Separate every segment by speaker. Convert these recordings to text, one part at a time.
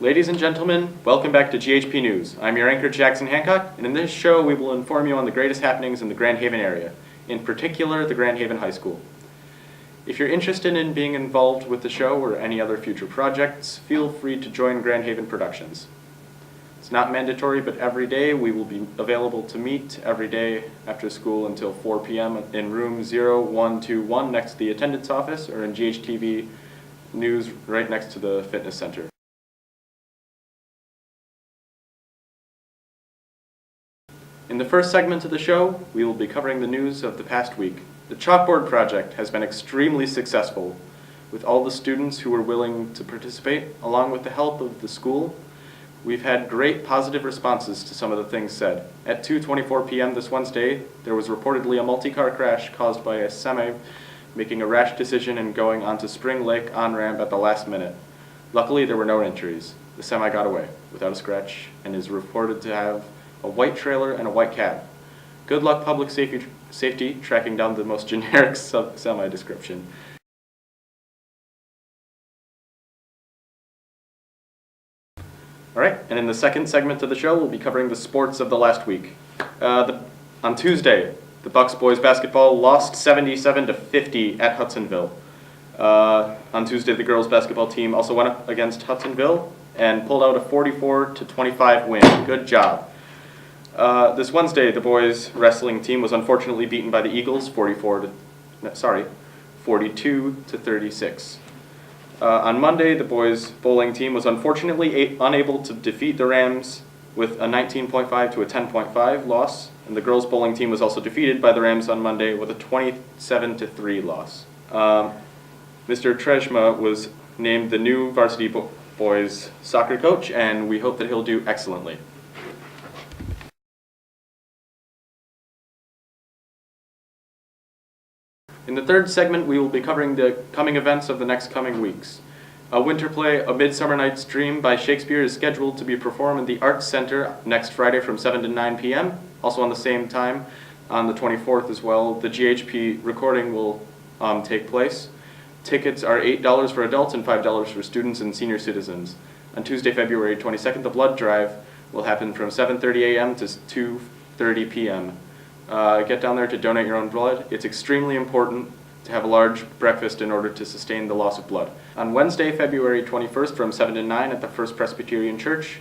Speaker 1: Ladies and gentlemen, welcome back to GHP News. I'm your anchor, Jackson Hancock, and in this show we will inform you on the greatest happenings in the Grand Haven area, in particular the Grand Haven High School. If you're interested in being involved with the show or any other future projects, feel free to join Grand Haven Productions. It's not mandatory, but every day we will be available to meet every day after school until 4 p.m. in room 0121 next to the attendance office, or in GHTV News right next to the fitness center. In the first segment of the show, we will be covering the news of the past week. The chalkboard project has been extremely successful, with all the students who were willing to participate, along with the help of the school. We've had great positive responses to some of the things said. At 2:24 p.m. this Wednesday, there was reportedly a multi-car crash caused by a semi making a rash decision and going onto Spring Lake on-ramp at the last minute. Luckily, there were no injuries. The semi got away without a scratch and is reported to have a white trailer and a white cab. Good luck public safety tracking down the most generic semi description. Alright, and in the second segment of the show, we'll be covering the sports of the last week. On Tuesday, the Bucks boys basketball lost 77-50 at Hudsonville. On Tuesday, the girls basketball team also went up against Hudsonville and pulled out a 44-25 win. Good job. This Wednesday, the boys wrestling team was unfortunately beaten by the Eagles 42-36. On Monday, the boys bowling team was unfortunately unable to defeat the Rams with a 19.5 to a 10.5 loss, and the girls bowling team was also defeated by the Rams on Monday with a 27-3 loss. Mr. Treshma was named the new varsity boys soccer coach, and we hope that he'll do excellently. In the third segment, we will be covering the coming events of the next coming weeks. A winter play, A Midsummer Night's Dream by Shakespeare, is scheduled to be performed in the Arts Center next Friday from 7 to 9 p.m. Also on the same time, on the 24th as well, the GHP recording will take place. Tickets are $8 for adults and $5 for students and senior citizens. On Tuesday, February 22nd, the blood drive will happen from 7:30 a.m. to 2:30 p.m. Get down there to donate your own blood. It's extremely important to have a large breakfast in order to sustain the loss of blood. On Wednesday, February 21st from 7 to 9 at the First Presbyterian Church,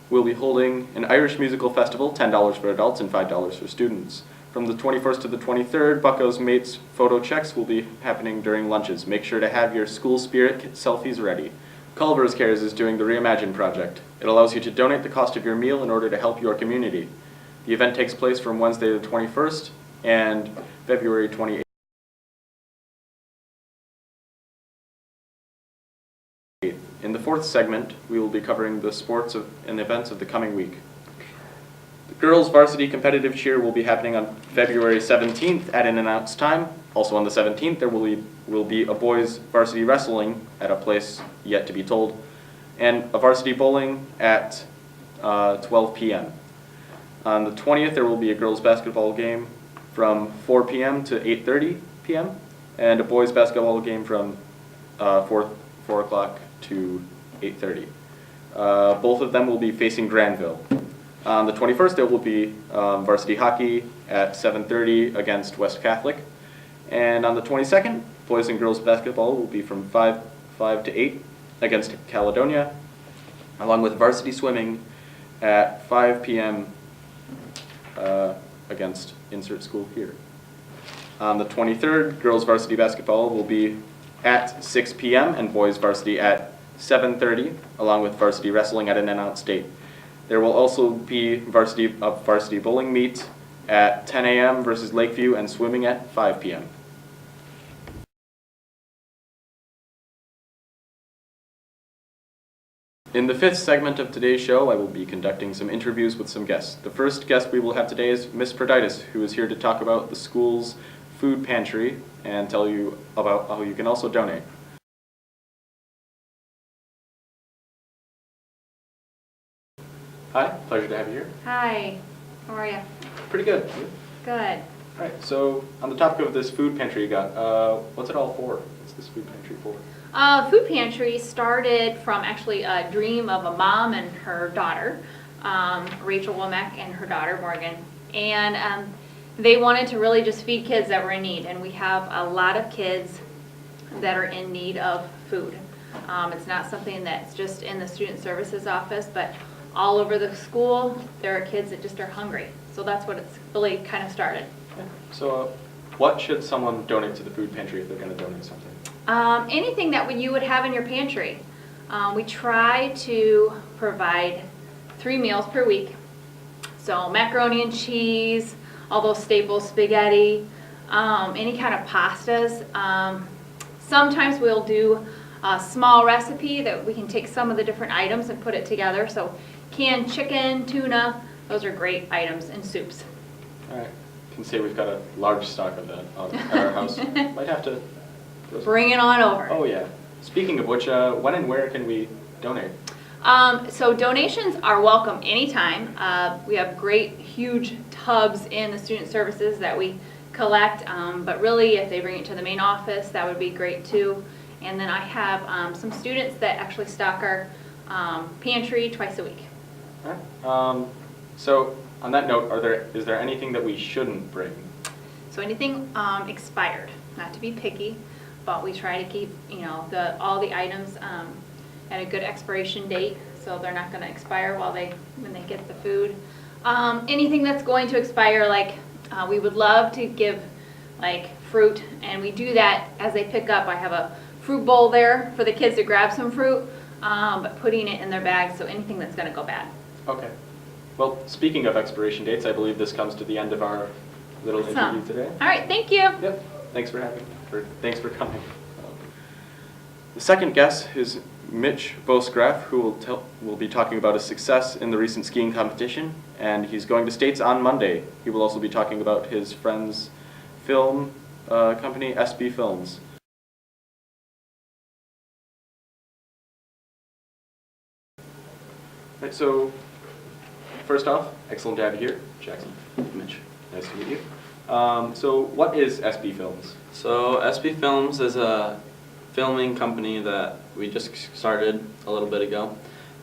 Speaker 1: we'll be holding an Irish musical festival, $10 for adults and $5 for students. From the 21st to the 23rd, Bucko's Mates photo checks will be happening during lunches. Make sure to have your school spirit selfies ready. Culver's Cares is doing the Reimagine project. It allows you to donate the cost of your meal in order to help your community. The event takes place from Wednesday the 21st and February 28th. In the fourth segment, we will be covering the sports and events of the coming week. The girls' varsity competitive cheer will be happening on February 17th at an announced time. Also on the 17th, there will be a boys' varsity wrestling at a place yet to be told, and a varsity bowling at 12 p.m. On the 20th, there will be a girls' basketball game from 4 p.m. to 8:30 p.m. and a boys' basketball game from 4 o'clock to 8:30. Both of them will be facing Granville. On the 21st, there will be varsity hockey at 7:30 against West Catholic. And on the 22nd, boys and girls basketball will be from 5 to 8 against Caledonia, along with varsity swimming at 5 p.m. Against insert school here. On the 23rd, girls varsity basketball will be at 6 p.m. and boys varsity at 7:30, along with varsity wrestling at an announced date. There will also be varsity bowling meet at 10 a.m. versus Lakeview and swimming at 5 p.m. In the fifth segment of today's show, I will be conducting some interviews with some guests. The first guest we will have today is Miss Proditis, who is here to talk about the school's food pantry and tell you about how you can also donate. Hi, pleasure to have you here.
Speaker 2: Hi, how are you?
Speaker 1: Pretty good.
Speaker 2: Good.
Speaker 1: Alright, so on the topic of this food pantry you got, what's it all for? What's this food pantry for?
Speaker 2: Food pantry started from actually a dream of a mom and her daughter, Rachel Womack and her daughter Morgan, and they wanted to really just feed kids that were in need, and we have a lot of kids that are in need of food. It's not something that's just in the student services office, but all over the school there are kids that just are hungry. So that's what it's really kind of started.
Speaker 1: Okay. So what should someone donate to the food pantry if they're going to donate something?
Speaker 2: Anything that you would have in your pantry. We try to provide 3 meals per week. So macaroni and cheese, all those staples, spaghetti, any kind of pastas. Sometimes we'll do a small recipe that we can take some of the different items and put it together. So canned chicken, tuna, those are great items, and soups.
Speaker 1: All right. I can say we've got a large stock of that at our house. Might have to...
Speaker 2: Bring it on over.
Speaker 1: Oh yeah. Speaking of which, when and where can we donate?
Speaker 2: So donations are welcome anytime. We have great, huge tubs in the student services that we collect, but really if they bring it to the main office, that would be great too. And then I have some students that actually stock our pantry twice a week.
Speaker 1: All right. So on that note, is there anything that we shouldn't bring?
Speaker 2: So anything expired, not to be picky, but we try to keep, all the items at a good expiration date, so they're not going to expire when they get the food. Anything that's going to expire, like we would love to give like fruit, and we do that as they pick up. I have a fruit bowl there for the kids to grab some fruit, but putting it in their bags, so anything that's going to go bad.
Speaker 1: Okay. Well, speaking of expiration dates, I believe this comes to the end of our little interview today.
Speaker 2: All right, thank you.
Speaker 1: Yep. Thanks for coming. The second guest is Mitch Bosgraf, who will be talking about his success in the recent skiing competition, and he's going to States on Monday. He will also be talking about his friend's film company, SB Films. Right, so first off, excellent to have you here, Jackson.
Speaker 3: Mitch.
Speaker 1: Nice to meet you. So what is SB Films?
Speaker 3: So SB Films is a filming company that we just started a little bit ago.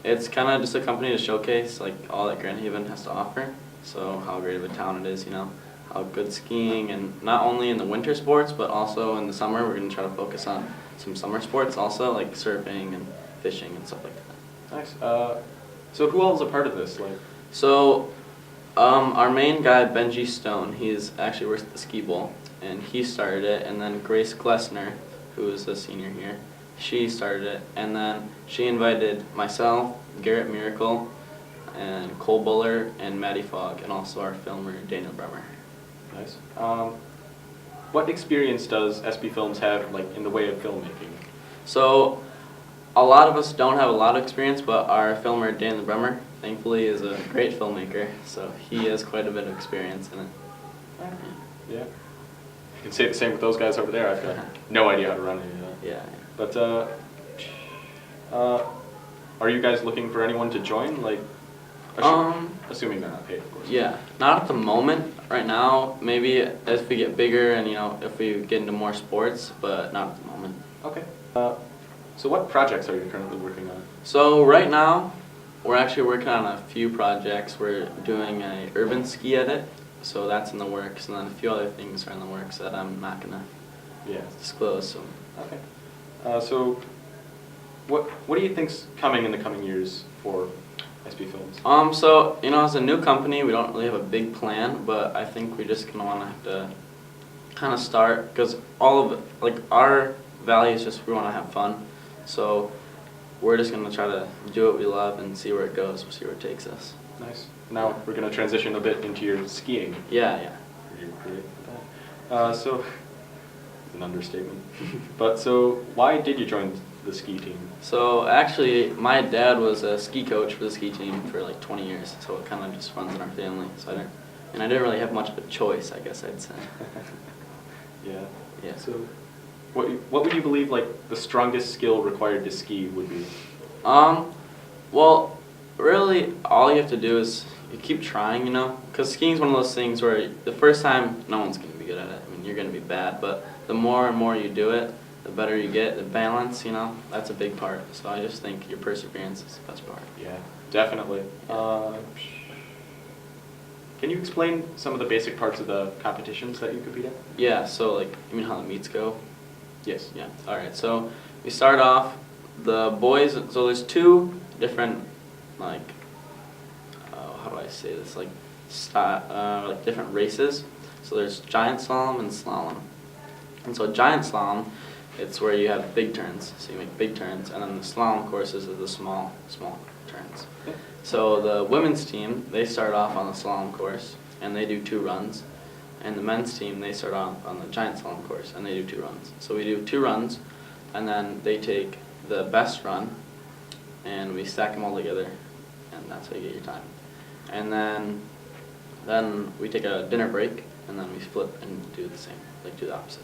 Speaker 3: It's kind of just a company to showcase like all that Grand Haven has to offer. So how great of a town it is, how good skiing, and not only in the winter sports but also in the summer. We're going to try to focus on some summer sports also, like surfing and fishing and stuff like that.
Speaker 1: Nice. So who all is a part of this?
Speaker 3: So our main guy, Benji Stone, he's actually works at the ski bowl, and he started it, and then Grace Glessner, who is a senior here, she started it, and then she invited myself, Garrett Miracle, and Cole Buller, and Maddie Fogg, and also our filmer, Daniel Bremer.
Speaker 1: Nice. What experience does SB Films have in the way of filmmaking?
Speaker 3: So a lot of us don't have a lot of experience, but our filmer, Daniel Bremer, thankfully is a great filmmaker, so he has quite a bit of experience in it.
Speaker 1: Yeah. You can say the same with those guys over there. I've got no idea how to run any of that.
Speaker 3: Yeah.
Speaker 1: But are you guys looking for anyone to join? Assuming they're not paid, of course.
Speaker 3: Yeah, not at the moment. Right now, maybe as we get bigger and if we get into more sports, but not at the moment.
Speaker 1: Okay. So what projects are you currently working on?
Speaker 3: So right now, we're actually working on a few projects. We're doing a urban ski edit, so that's in the works, and then a few other things are in the works that I'm not gonna disclose. So.
Speaker 1: Okay. So what do you think's coming in the coming years for SB Films?
Speaker 3: So as a new company, we don't really have a big plan, but I think we're just gonna wanna have to kind of start, because all of it, our value is just we want to have fun. So we're just going to try to do what we love and see where it goes. We'll see where it takes us.
Speaker 1: Nice. Now we're going to transition a bit into your skiing.
Speaker 3: Yeah.
Speaker 1: So, it's an understatement. But so, why did you join the ski team?
Speaker 3: So actually, my dad was a ski coach for the ski team for 20 years. So it kind of just runs in our family. So I didn't really have much of a choice, I guess I'd say.
Speaker 1: Yeah. So, what would you believe the strongest skill required to ski would be?
Speaker 3: Well, really, all you have to do is you keep trying, because skiing is one of those things where the first time, no one's going to be good at it. I mean, you're going to be bad, but the more and more you do it, the better you get. The balance, that's a big part. So I just think your perseverance is the best part.
Speaker 1: Yeah, definitely. Can you explain some of the basic parts of the competitions that you compete in?
Speaker 3: Yeah, so like, you mean how the meets go?
Speaker 1: Yes.
Speaker 3: Yeah. All right. So we start off the boys. So there's two different how do I say this, like different races. So there's giant slalom and slalom. And so giant slalom, it's where you have big turns. So you make big turns, and then the slalom courses are the small turns.
Speaker 1: Okay.
Speaker 3: So the women's team, they start off on the slalom course, and they do 2 runs. And the men's team, they start off on the giant slalom course, and they do 2 runs. So we do 2 runs, and then they take the best run, and we stack them all together, and that's how you get your time. And then we take a dinner break, and then we flip and do the same, like do the opposite.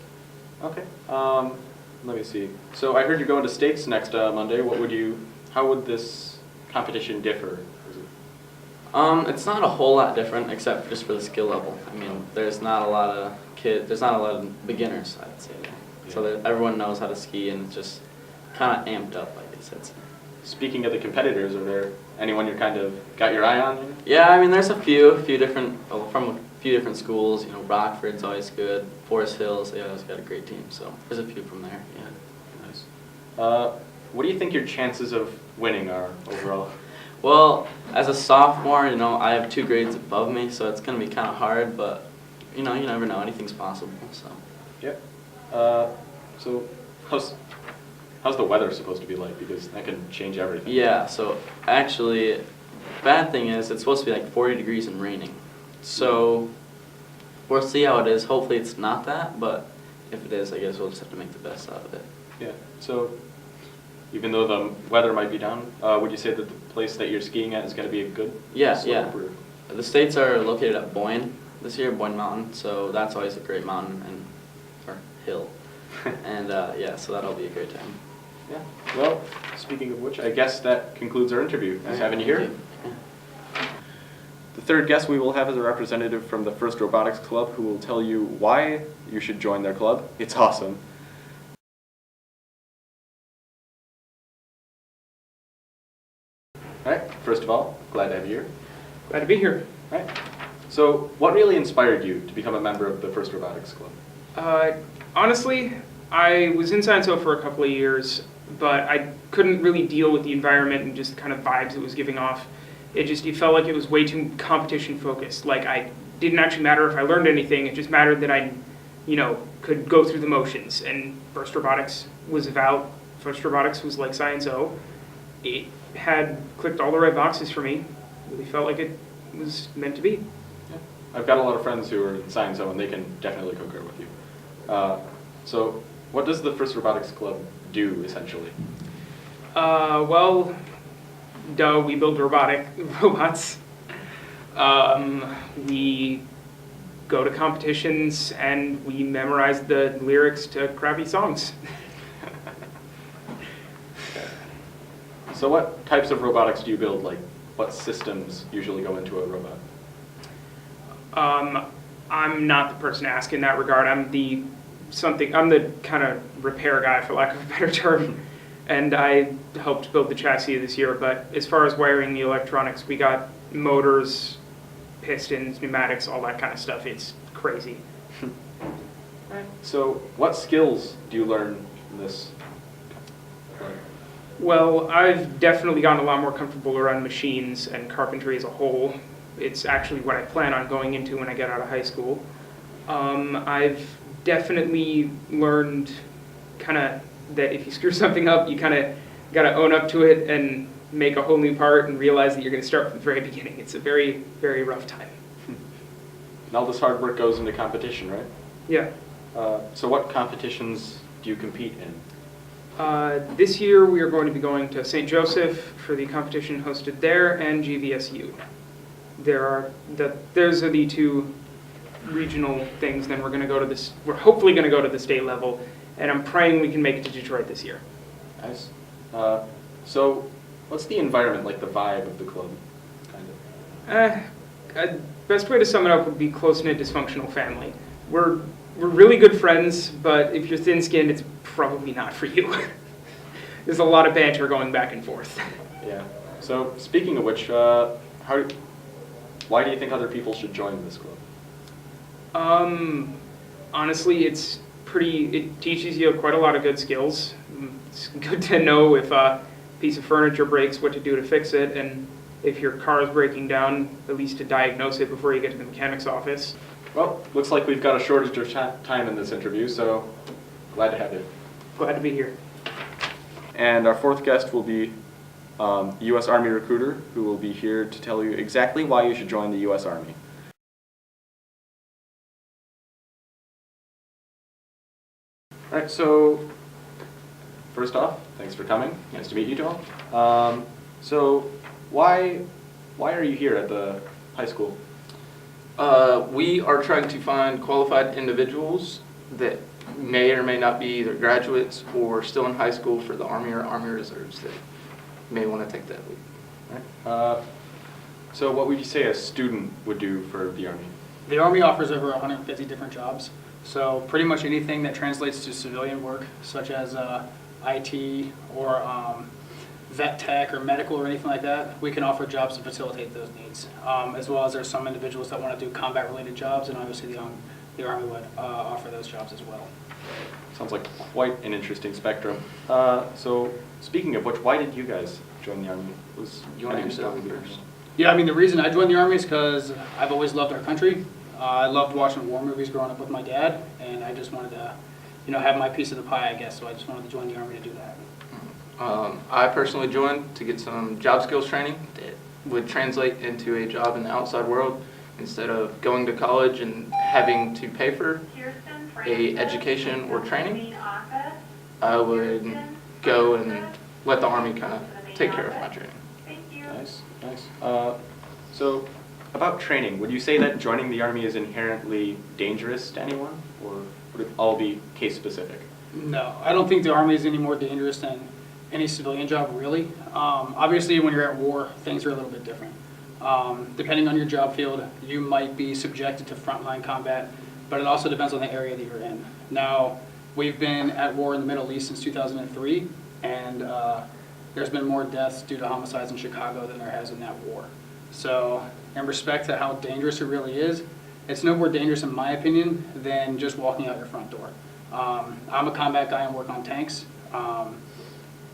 Speaker 1: Okay. Let me see. So I heard you're going to states next Monday. How would this competition differ? Is it-
Speaker 3: It's not a whole lot different, except just for the skill level. I mean, there's not a lot of beginners, I'd say. So that everyone knows how to ski, and it's just kind of amped up, I guess I'd say.
Speaker 1: Speaking of the competitors, are there anyone you're kind of got your eye on?
Speaker 3: Yeah, I mean, there's a few different, from a few different schools. Rockford's always good. Forest Hills, they always got a great team. So there's a few from there. Yeah.
Speaker 1: Nice. What do you think your chances of winning are overall?
Speaker 3: Well, as a sophomore, I have 2 grades above me, so it's gonna be kind of hard. But you never know. Anything's possible. So.
Speaker 1: Yep. So how's the weather supposed to be like? Because that can change everything.
Speaker 3: Yeah. So actually, bad thing is it's supposed to be like 40 degrees and raining. So we'll see how it is. Hopefully it's not that, but if it is, I guess we'll just have to make the best out of it.
Speaker 1: Yeah. So even though the weather might be down, would you say that the place that you're skiing at is going to be a good slope? Or?
Speaker 3: The states are located at Boyne this year, Boyne Mountain. So that's always a great mountain or hill. And so that'll be a great time.
Speaker 1: Yeah. Well, speaking of which, I guess that concludes our interview. Nice having you here.
Speaker 3: Yeah.
Speaker 1: The third guest we will have is a representative from the First Robotics Club who will tell you why you should join their club. It's awesome. All right. First of all, glad to have you here.
Speaker 4: Glad to be here.
Speaker 1: All right. So, what really inspired you to become a member of the First Robotics Club?
Speaker 4: Honestly, I was in Science O for a couple of years, but I couldn't really deal with the environment and just kind of vibes it was giving off. It felt like it was way too competition focused. Like I didn't actually matter if I learned anything. It just mattered that I, could go through the motions. And First Robotics was like Science O. It had clicked all the right boxes for me. Really felt like it was meant to be.
Speaker 1: Yeah. I've got a lot of friends who are in Science O, and they can definitely concur with you. So, what does the First Robotics Club do, essentially?
Speaker 4: Well, we build robots. We go to competitions and we memorize the lyrics to crappy songs.
Speaker 1: So what types of robotics do you build? Like, what systems usually go into a robot?
Speaker 4: I'm not the person to ask in that regard. I'm the kind of repair guy, for lack of a better term. And I helped build the chassis this year, but as far as wiring the electronics, we got motors, pistons, pneumatics, all that kind of stuff. It's crazy.
Speaker 1: So what skills do you learn in this?
Speaker 4: Well, I've definitely gotten a lot more comfortable around machines and carpentry as a whole. It's actually what I plan on going into when I get out of high school. I've definitely learned kind of that if you screw something up, you kind of got to own up to it and make a whole new part and realize that you're going to start from the very beginning. It's a very, very rough time.
Speaker 1: And all this hard work goes into competition, right?
Speaker 4: Yeah.
Speaker 1: So what competitions do you compete in?
Speaker 4: This year we are going to be going to St. Joseph for the competition hosted there and GVSU. Those are the 2 regional things. Then we're going to go to this. We're hopefully going to go to the state level, and I'm praying we can make it to Detroit this year.
Speaker 1: Nice. So what's the environment like? The vibe of the club, kind of.
Speaker 4: Best way to sum it up would be close-knit, dysfunctional family. We're really good friends, but if you're thin-skinned, it's probably not for you. There's a lot of banter going back and forth.
Speaker 1: Yeah. So speaking of which, why do you think other people should join this club?
Speaker 4: Honestly, it teaches you quite a lot of good skills. It's good to know if a piece of furniture breaks, what to do to fix it, and if your car is breaking down, at least to diagnose it before you get to the mechanic's office.
Speaker 1: Well, looks like we've got a shortage of time in this interview, so glad to have you.
Speaker 4: Glad to be here.
Speaker 1: And our fourth guest will be U.S. Army recruiter, who will be here to tell you exactly why you should join the U.S. Army. All right, so first off, thanks for coming. Nice to meet you, Joel. So why are you here at the high school?
Speaker 3: We are trying to find qualified individuals that may or may not be either graduates or still in high school for the Army or Army Reserves that may want to take that leap.
Speaker 1: All right. So what would you say a student would do for the Army?
Speaker 5: The Army offers over 150 different jobs, so pretty much anything that translates to civilian work, such as IT or vet tech or medical or anything like that, we can offer jobs to facilitate those needs. As well as there's some individuals that want to do combat-related jobs, and obviously the Army would offer those jobs as well.
Speaker 1: Sounds like quite an interesting spectrum. So speaking of which, why did you guys join the Army?
Speaker 3: You want to yourself first?
Speaker 5: Yeah, I mean, the reason I joined the Army is because I've always loved our country. I loved watching war movies growing up with my dad, and I just wanted to, have my piece of the pie, I guess, so I just wanted to join the Army to do that.
Speaker 3: I personally joined to get some job skills training that would translate into a job in the outside world instead of going to college and having to pay for a education or training. I would go and let the Army kind of take care of my training.
Speaker 1: Nice, nice. So about training, would you say that joining the Army is inherently dangerous to anyone, or would it all be case specific?
Speaker 5: No, I don't think the Army is any more dangerous than any civilian job, really. Obviously, when you're at war, things are a little bit different. Depending on your job field, you might be subjected to frontline combat, but it also depends on the area that you're in. Now, we've been at war in the Middle East since 2003, and there's been more deaths due to homicides in Chicago than there has in that war. So, in respect to how dangerous it really is, it's no more dangerous, in my opinion, than just walking out your front door. I'm a combat guy and work on tanks.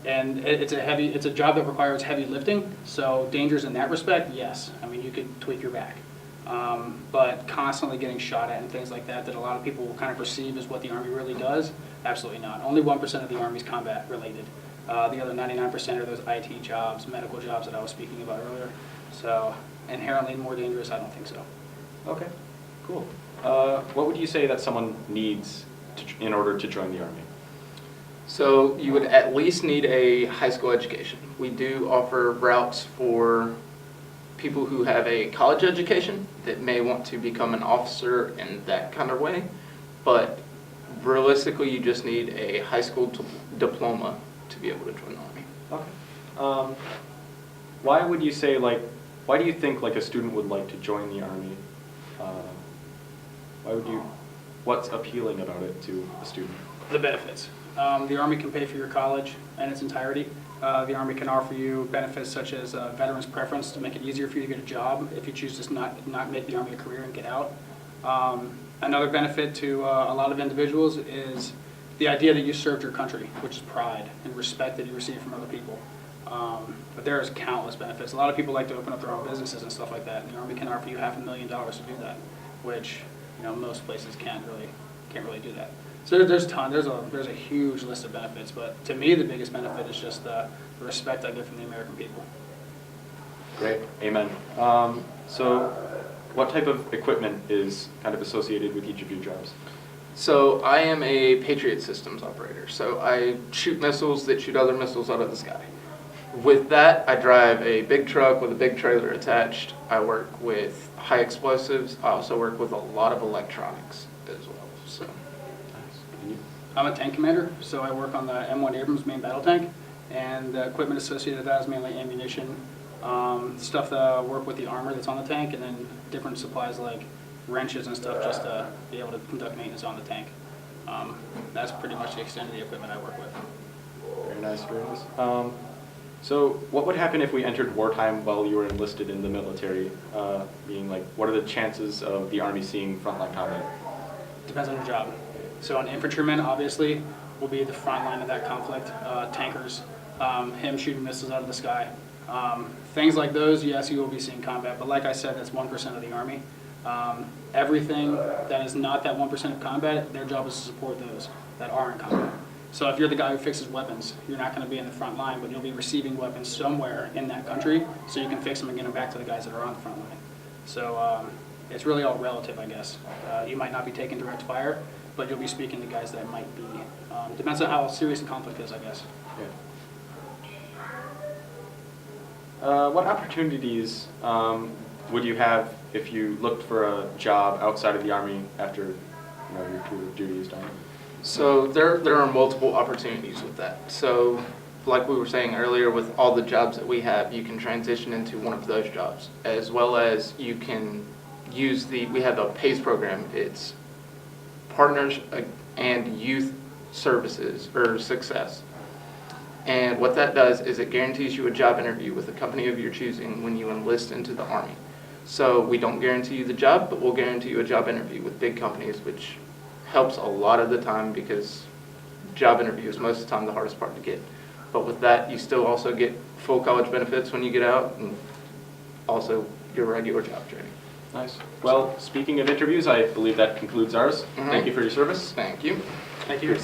Speaker 5: And it's a job that requires heavy lifting, so dangers in that respect, yes. I mean, you could tweak your back. But constantly getting shot at and things like that a lot of people will kind of perceive as what the Army really does, absolutely not. Only 1% of the Army is combat related. The other 99% are those IT jobs, medical jobs that I was speaking about earlier. So inherently more dangerous, I don't think so.
Speaker 1: Okay, cool. What would you say that someone needs in order to join the Army?
Speaker 3: So you would at least need a high school education. We do offer routes for people who have a college education that may want to become an officer in that kind of way, but realistically you just need a high school diploma to be able to join the Army.
Speaker 1: Okay. Why would you say, why do you think a student would like to join the Army? What's appealing about it to a student?
Speaker 5: The benefits. The Army can pay for your college in its entirety. The Army can offer you benefits such as veterans preference to make it easier for you to get a job if you choose to not make the Army a career and get out. Another benefit to a lot of individuals is the idea that you served your country, which is pride and respect that you receive from other people. But there's countless benefits. A lot of people like to open up their own businesses and stuff like that, and the Army can offer you $500,000 to do that, which most places can't really do that. So there's a huge list of benefits, but to me the biggest benefit is just the respect I get from the American people.
Speaker 1: Great, amen. So what type of equipment is kind of associated with each of your jobs?
Speaker 3: So I am a Patriot Systems operator. So I shoot missiles that shoot other missiles out of the sky. With that, I drive a big truck with a big trailer attached. I work with high explosives. I also work with a lot of electronics as well. So.
Speaker 5: I'm a tank commander, so I work on the M1 Abrams main battle tank, and the equipment associated with that is mainly ammunition, stuff that work with the armor that's on the tank, and then different supplies like wrenches and stuff just to be able to conduct maintenance on the tank. That's pretty much the extent of the equipment I work with.
Speaker 1: Very nice, very nice. So what would happen if we entered wartime while you were enlisted in the military? Being like, what are the chances of the Army seeing frontline combat?
Speaker 5: Depends on your job. So an infantryman, obviously, will be the front line of that conflict. Tankers, him shooting missiles out of the sky. Things like those, yes, you will be seeing combat. But like I said, that's 1% of the Army. Everything that is not that 1% of combat, their job is to support those that are in combat. So if you're the guy who fixes weapons, you're not going to be in the front line, but you'll be receiving weapons somewhere in that country, so you can fix them and get them back to the guys that are on the front line. So it's really all relative, I guess. You might not be taking direct fire, but you'll be speaking to guys that might be. Depends on how serious the conflict is, I guess.
Speaker 1: Yeah. What opportunities would you have if you looked for a job outside of the Army after your tour of duty is done?
Speaker 6: So there are multiple opportunities with that. So like we were saying earlier, with all the jobs that we have, you can transition into one of those jobs, as well as you can use we have a PACE program. It's Partners and Youth Services or Success. And what that does is it guarantees you a job interview with a company of your choosing when you enlist into the Army. So we don't guarantee you the job, but we'll guarantee you a job interview with big companies, which helps a lot of the time because job interview is most of the time the hardest part to get. But with that, you still also get full college benefits when you get out, and also your regular job training.
Speaker 1: Nice. Well, speaking of interviews, I believe that concludes ours.
Speaker 6: Mhm.
Speaker 1: Thank you for your service.
Speaker 6: Thank you.
Speaker 5: Thank you.